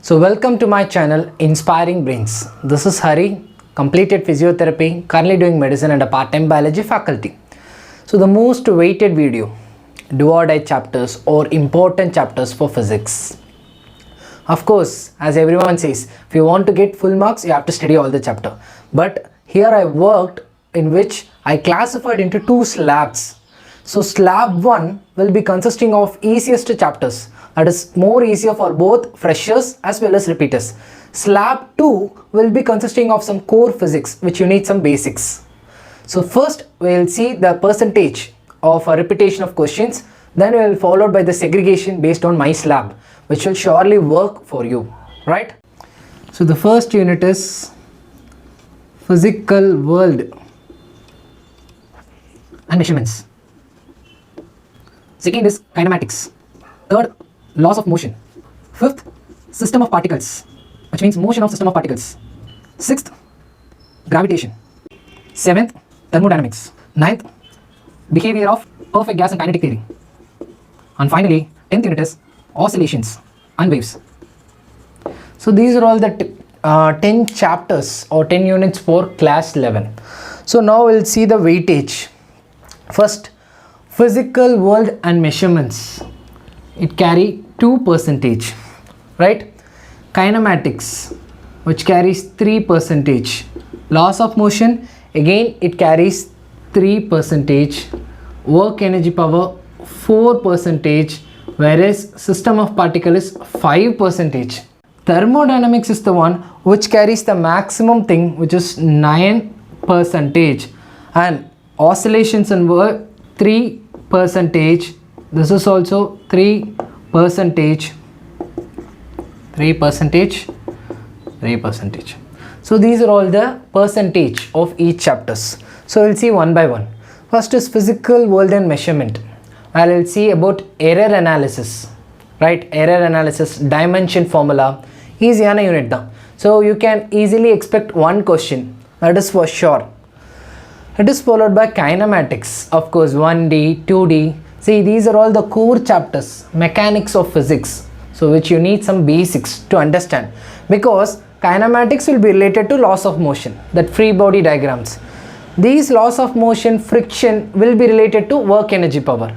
So welcome to my channel Inspiring Brains. This is Hari, completed physiotherapy, currently doing medicine and a part-time biology faculty. So the most weighted video, do or die chapters or important chapters for physics. Of course, as everyone says, if you want to get full marks, you have to study all the chapter. But here I worked in which I classified into two slabs. So slab 1 will be consisting of easiest chapters, that is more easier for both freshers as well as repeaters. Slab 2 will be consisting of some core physics which you need some basics. So first we will see the percentage of a repetition of questions, then we will followed by the segregation based on my slab, which will surely work for you, right? So the first unit is physical world and measurements. Second is kinematics. Third, laws of motion. Fifth, system of particles, which means motion of system of particles. Sixth, gravitation. Seventh, thermodynamics. Ninth, behavior of perfect gas and kinetic theory. And finally, 10th unit is oscillations and waves. So these are all the 10 chapters or 10 units for class 11. So now we'll see the weightage. First, physical world and measurements. It carry 2%, right? Kinematics, which carries 3%. Laws of motion, again it carries 3%. Work energy power 4%, whereas system of particle is 5%. Thermodynamics is the one which carries the maximum thing, which is 9%, and oscillations and work 3%. This is also 3%. So these are all the percentage of each chapters. So we'll see one by one. First is physical world and measurement. We'll see about error analysis, right? Error analysis, dimension formula, easyana unit da. So you can easily expect one question, that is for sure. It is followed by kinematics, of course 1D, 2D. See, these are all the core chapters, mechanics of physics, so which you need some basics to understand, because kinematics will be related to laws of motion, that free body diagrams. These laws of motion, friction will be related to work energy power,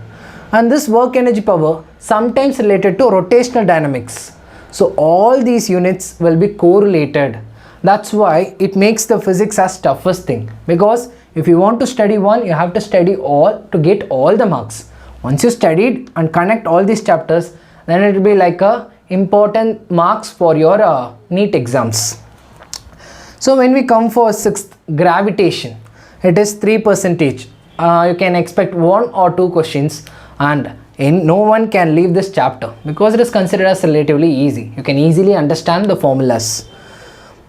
and this work energy power sometimes related to rotational dynamics. So all these units will be correlated. That's why it makes the physics as toughest thing, because if you want to study one, you have to study all to get all the marks. Once you studied and connect all these chapters, then it will be like a important marks for your NEET exams. So when we come for 6th, gravitation, it is 3%. You can expect 1 or 2 questions, and no one can leave this chapter because it is considered as relatively easy. You can easily understand the formulas.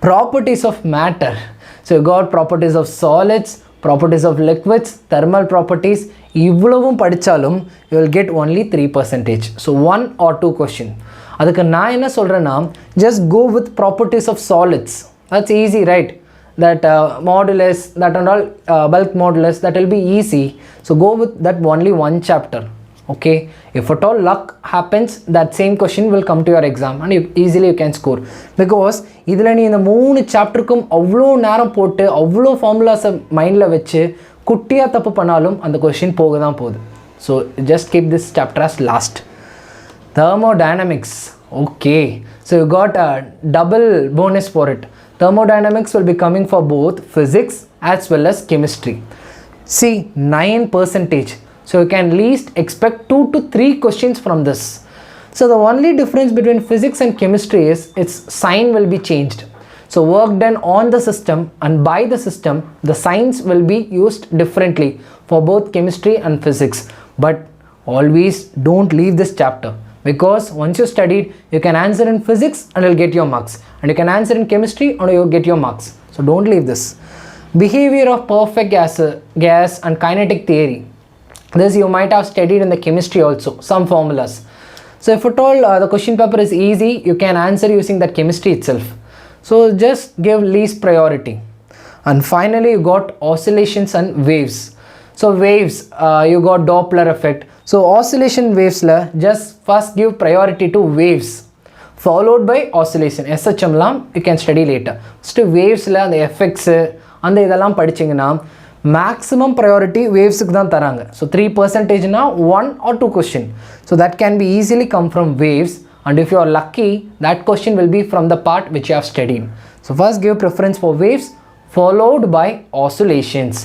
Properties of matter. So you got properties of solids, properties of liquids, thermal properties. Ivlavum padichalum you will get only 3%. So 1 or 2 question. Adukku na enna solrana, just go with properties of solids. That's easy, right? That modulus, that and all, bulk modulus, that will be easy. So go with that only one chapter. Okay, if at all luck happens, that same question will come to your exam and easily you can score, because idhula nee indha moonu chapter kum avlo neram potu avlo formulas mind la vechu kuttiya thappu pannalum and the question pogadhaan podu. So just keep this chapter as last. Thermodynamics. Okay, so you got a double bonus for it. Thermodynamics will be coming for both physics as well as chemistry. See, 9%. So you can least expect 2 to 3 questions from this. So the only difference between physics and chemistry is its sign will be changed. So work done on the system and by the system, the signs will be used differently for both chemistry and physics. But always don't leave this chapter, because once you studied, you can answer in physics and you'll get your marks, and you can answer in chemistry and you'll get your marks. So don't leave this. Behavior of perfect gas and kinetic theory. This you might have studied in the chemistry also, some formulas. So if at all the question paper is easy, you can answer using that chemistry itself. So just give least priority. And finally you got oscillations and waves. So waves, you got Doppler effect. So oscillation waves la just first give priority to waves. followed by oscillation. SHM லாம் you can study later. First wavesல அந்த effects அந்த இதெல்லாம் படிச்சீங்கன்னா maximum priority wavesக்கு தான் தராங்க. So 3% னா 1 or 2 question. So that can be easily come from waves, and if you are lucky that question will be from the part which you have studied. So first give preference for waves followed by oscillations.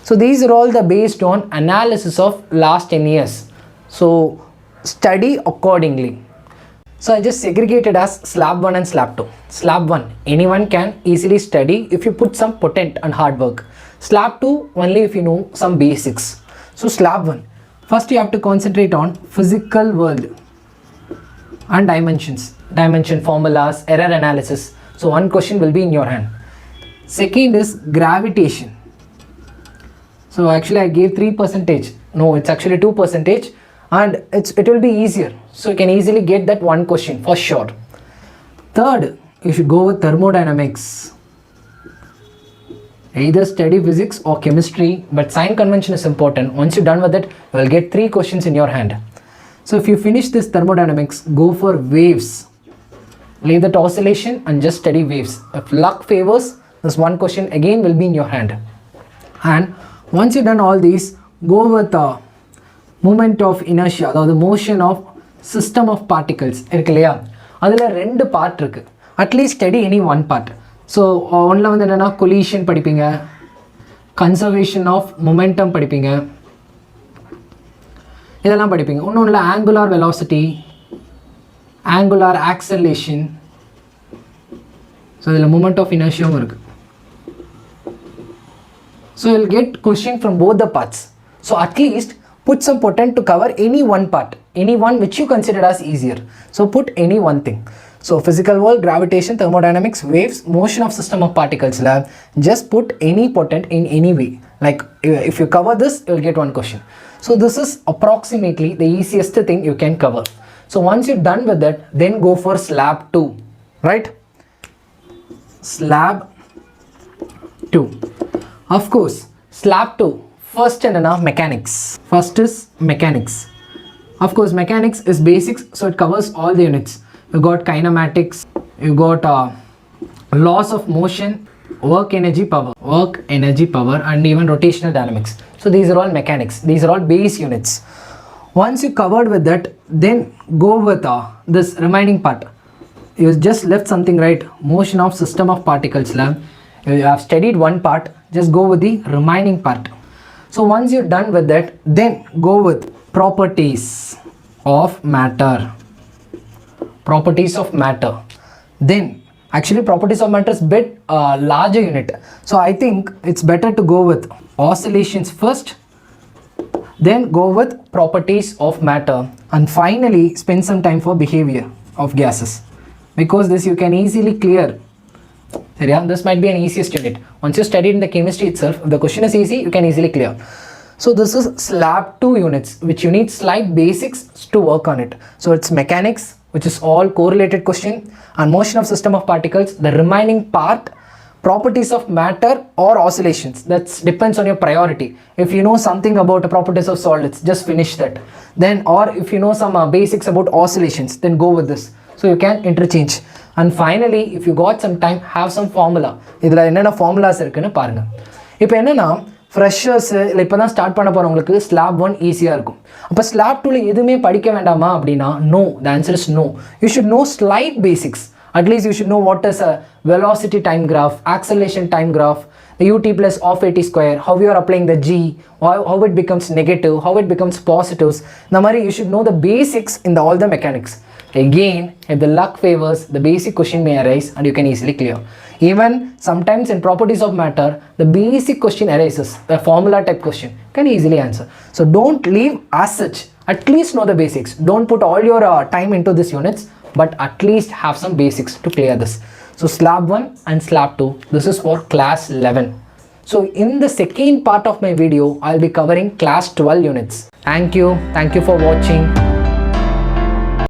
So these are all the based on analysis of last 10 years. So study accordingly. So I just segregated as slab 1 and slab 2. Slab 1, anyone can easily study if you put some potent and hard work. Slab 2, only if you know some basics. So slab 1, first you have to concentrate on physical world and dimensions, dimension formulas, error analysis. So one question will be in your hand. Second is gravitation. So actually I gave 3%. No, it's actually 2%, and it will be easier. So you can easily get that one question for sure. Third, you should go with thermodynamics. Either study physics or chemistry, but sign convention is important. Once you're done with it, you will get 3 questions in your hand. So if you finish this thermodynamics, go for waves. Leave that oscillation and just study waves. If luck favors, this one question again will be in your hand. And once you've done all these, go with the moment of inertia, or the motion of system of particles. இருக்கு இல்லையா, அதில் 2 part இருக்கு. At least study any one part. So ஒன்றில் வந்து என்னென்னா collision படிப்பீங்க, conservation of momentum படிப்பீங்க, இதெல்லாம் படிப்பீங்க. இன்னொன்றில் angular velocity, angular acceleration. So இதில் மூமெண்ட் ஆஃப் இனர்ஷியாவும் இருக்குது. So you'll get question from both the parts. So at least put some potent to cover any one part, any one which you consider as easier. So put any one thing. So physical world, gravitation, thermodynamics, waves, motion of system of particles lab. Just put any potent in any way. Like if you cover this, you'll get one question. So this is approximately the easiest thing you can cover. So once you're done with that, then go for slab 2, right? Slab 2. Of course, slab 2, first and enough mechanics. First is mechanics. Of course, mechanics is basics, so it covers all the units. You got kinematics, you got laws of motion, work energy power, and even rotational dynamics. So these are all mechanics. These are all base units. Once you covered with that, then go with this remaining part. You just left something, right? Motion of system of particles lab. You have studied one part, just go with the remaining part. So once you're done with that, then go with properties of matter. Properties of matter. Then actually properties of matter is bit larger unit. So I think it's better to go with oscillations first, then go with properties of matter, and finally spend some time for behavior of gases, because this you can easily clear. Yeah, this might be an easiest unit. Once you studied in the chemistry itself, if the question is easy, you can easily clear. So this is slab 2 units, which you need slight basics to work on it. So it's mechanics, which is all correlated question, and motion of system of particles. The remaining part, properties of matter or oscillations. That depends on your priority. If you know something about the properties of solids, just finish that. Then, or if you know some basics about oscillations, then go with this. So you can interchange. And finally, if you got some time, have some formula. இதில் என்னென்ன formulas இருக்குன்னு பாருங்கள். இப்போ என்னென்னா freshers இல்லை இப்போ தான் start பண்ண போகிறவங்களுக்கு ஸ்லாப் 1 ஈஸியாக இருக்கும். அப்போ ஸ்லாப் 2ல எதுவுமே படிக்க வேண்டாமா அப்படின்னா no, the answer is no. You should know slight basics. At least you should know what is a velocity time graph, acceleration time graph, the ut plus of at square, how you are applying the g, how it becomes negative, how it becomes positives. Namari, you should know the basics in all the mechanics. Again, if the luck favors, the basic question may arise and you can easily clear. Even sometimes in properties of matter, the basic question arises, the formula type question, can easily answer. So don't leave as such. At least know the basics. Don't put all your time into these units, but at least have some basics to clear this. So slab 1 and slab 2, this is for class 11. So in the second part of my video, I'll be covering class 12 units. Thank you for watching.